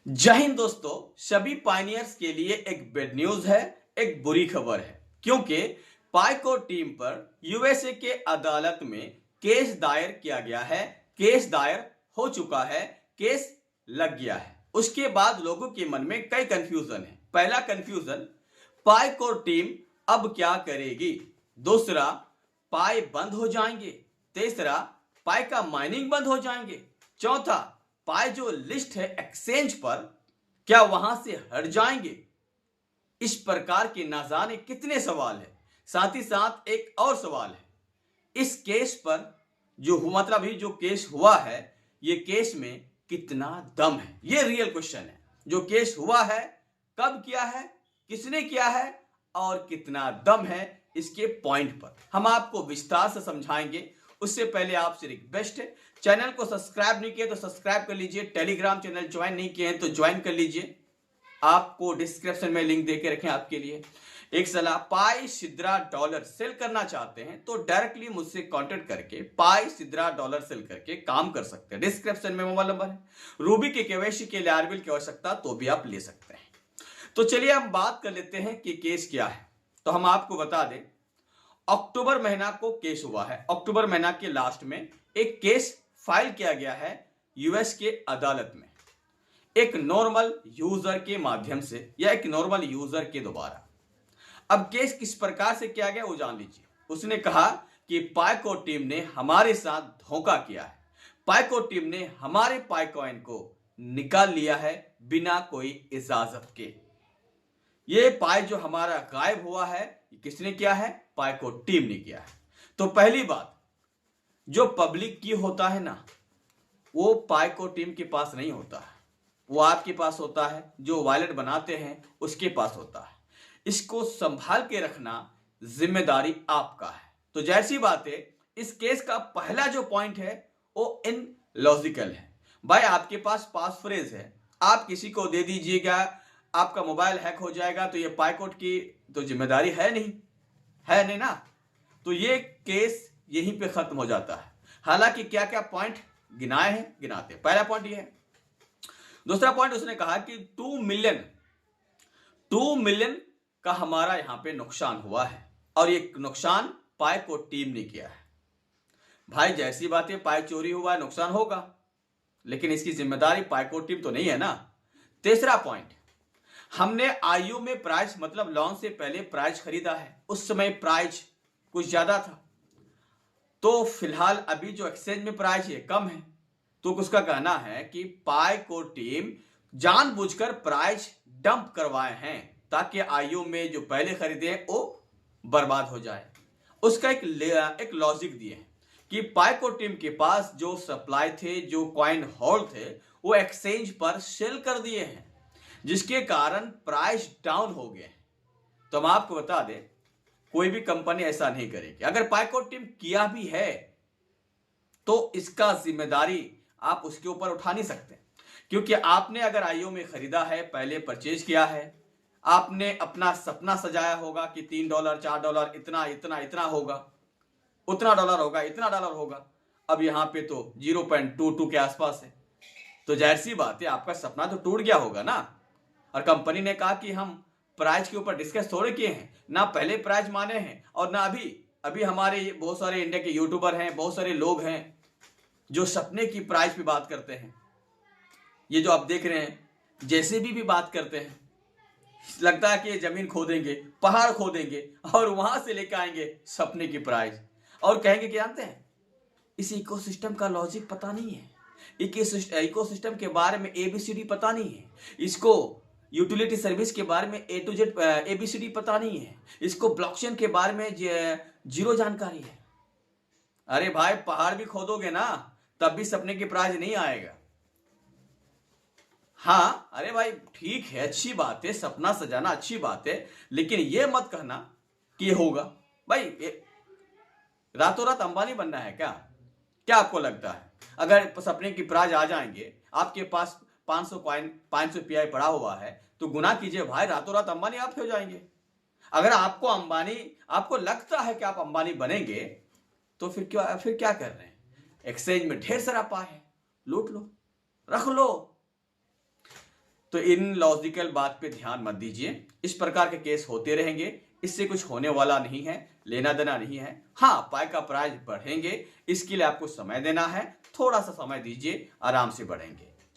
जय हिंद दोस्तों, सभी पायनियर्स के लिए एक बेड न्यूज है, एक बुरी खबर है क्योंकि पाइको टीम पर यूएसए के अदालत में केस दायर किया गया है। केस दायर हो चुका है, केस लग गया है। उसके बाद लोगों के मन में कई कंफ्यूजन है। पहला कंफ्यूजन, पाइको टीम अब क्या करेगी। दूसरा, पाई बंद हो जाएंगे। तीसरा, पाई का माइनिंग बंद हो जाएंगे। चौथा, पाई जो लिस्ट है एक्सचेंज पर, क्या वहां से हट जाएंगे। इस प्रकार के ना जाने कितने सवाल है। साथ ही साथ एक और सवाल है, इस केस पर जो मतलब ही जो केस हुआ है, ये केस में कितना दम है। ये रियल क्वेश्चन है। जो केस हुआ है, कब किया है, किसने किया है और कितना दम है, इसके पॉइंट पर हम आपको विस्तार से समझाएंगे। उससे पहले आपसे रिक्वेस्ट है, चैनल को सब्सक्राइब नहीं किए तो सब्सक्राइब कर लीजिए। टेलीग्राम चैनल ज्वाइन नहीं किए हैं तो ज्वाइन कर लीजिए। आपको डिस्क्रिप्शन में लिंक देके रखें आपके लिए। एक सलाह, पाई सिद्रा डॉलर सेल करना चाहते हैं तो डायरेक्टली मुझसे कांटेक्ट करके पाई सिद्रा डॉलर सेल करके काम कर सकते हैं। डिस्क्रिप्शन में मोबाइल नंबर है। रूबी के केवाईसी के लिए आरबीएल की आवश्यकता तो भी आप ले सकते हैं। तो चलिए हम बात कर लेते हैं कि केस क्या है। तो हम आपको बता दें, अक्टूबर महीना को केस हुआ है। अक्टूबर महीना के लास्ट में एक केस फाइल किया गया है यूएस के अदालत में, एक नॉर्मल यूजर के माध्यम से या एक नॉर्मल यूजर के द्वारा। अब केस किस प्रकार से किया गया वो जान लीजिए। उसने कहा कि पाइको टीम ने हमारे साथ धोखा किया है। पाइको टीम ने हमारे पाइकॉइन को निकाल लिया है बिना कोई इजाजत के। ये पाई जो हमारा गायब हुआ है, किसने किया है? पाइको टीम ने किया है। तो पहली बात, जो पब्लिक की होता है ना, वो पाइको टीम के पास नहीं होता है, वो आपके पास होता है। जो वॉलेट बनाते हैं उसके पास होता है। इसको संभाल के रखना जिम्मेदारी आपका है। तो जैसी बात है, इस केस का पहला जो पॉइंट है वो इनलॉजिकल है। भाई, आपके पास पास फ्रेज है, आप किसी को दे दीजिएगा, आपका मोबाइल हैक हो जाएगा, तो ये पाइकोट की तो जिम्मेदारी है नहीं ना। तो ये केस यहीं पे खत्म हो जाता है। हालांकि क्या क्या पॉइंट गिनाए हैं, गिनाते हैं। पहला पॉइंट ये है। दूसरा पॉइंट, उसने कहा कि 2 मिलियन का हमारा यहां पे नुकसान हुआ है और ये नुकसान पाइको टीम ने किया है। भाई, जैसी बात है, पाई चोरी हुआ है, नुकसान होगा, लेकिन इसकी जिम्मेदारी पाइको टीम तो नहीं है ना। तीसरा पॉइंट, हमने आईयू में प्राइस मतलब लॉन्च से पहले प्राइस खरीदा है। उस समय प्राइस कुछ ज्यादा था, तो फिलहाल अभी जो एक्सचेंज में प्राइस है कम है। तो उसका कहना है कि पाइको टीम जानबूझकर प्राइस डंप करवाए हैं ताकि आईयू में जो पहले खरीदे वो बर्बाद हो जाए। उसका एक लॉजिक दिए कि पाइको टीम के पास जो सप्लाई थे, जो कॉइन होल्ड थे, वो एक्सचेंज पर सेल कर दिए हैं, जिसके कारण प्राइस डाउन हो गए। तो हम आपको बता दें, कोई भी कंपनी ऐसा नहीं करेगी। अगर पाइको टीम किया भी है तो इसका जिम्मेदारी आप उसके ऊपर उठा नहीं सकते, क्योंकि आपने अगर आईओ में खरीदा है, पहले परचेज किया है, आपने अपना सपना सजाया होगा कि $3, $4 इतना इतना इतना होगा, उतना डॉलर होगा, इतना डॉलर होगा। अब यहां पे तो 0.22 के आसपास है। तो जाहिर सी बात है, आपका सपना तो टूट गया होगा ना। और कंपनी ने कहा कि हम प्राइस के ऊपर डिस्कस थोड़े किए हैं, ना पहले प्राइस माने हैं और ना अभी हमारे बहुत सारे इंडिया के यूट्यूबर हैं, बहुत सारे लोग हैं जो सपने की प्राइस पे बात करते हैं। ये जो आप देख रहे हैं, जेसीबी भी बात करते हैं। लगता है कि ये जमीन खोदेंगे, पहाड़ खोदेंगे और वहां से लेकर आएंगे सपने की प्राइस और कहेंगे कि जानते हैं, इस इकोसिस्टम का लॉजिक पता नहीं है, इकोसिस्टम के बारे में एबीसीडी पता नहीं है, इसको यूटिलिटी सर्विस के बारे में ए टू जेड एबीसीडी पता नहीं है, इसको ब्लॉकचेन के बारे में जीरो जानकारी है। अरे भाई, पहाड़ भी खोदोगे ना तब भी सपने की प्राइस नहीं आएगा। हाँ, अरे भाई ठीक है, अच्छी बात है, सपना सजाना अच्छी बात है, लेकिन ये मत कहना कि ये होगा। भाई, रातों रात अंबानी बनना है क्या? क्या आपको लगता है अगर सपने की प्राइस आ जाएंगे, आपके पास 500 कॉइन 500 पीआई पड़ा हुआ है, तो गुना कीजिए भाई, रातों रात अंबानी आप हो जाएंगे। अगर आपको लगता है कि आप अंबानी बनेंगे, तो फिर क्या कर रहे हैं? एक्सचेंज में ढेर सारा पा है, लूट लो, रख लो। तो इन लॉजिकल बात पे ध्यान मत दीजिए। इस प्रकार के केस होते रहेंगे, इससे कुछ होने वाला नहीं है, लेना देना नहीं है। हाँ, पाई का प्राइस बढ़ेंगे, इसके लिए आपको समय देना है, थोड़ा सा समय दीजिए, आराम से बढ़ेंगे।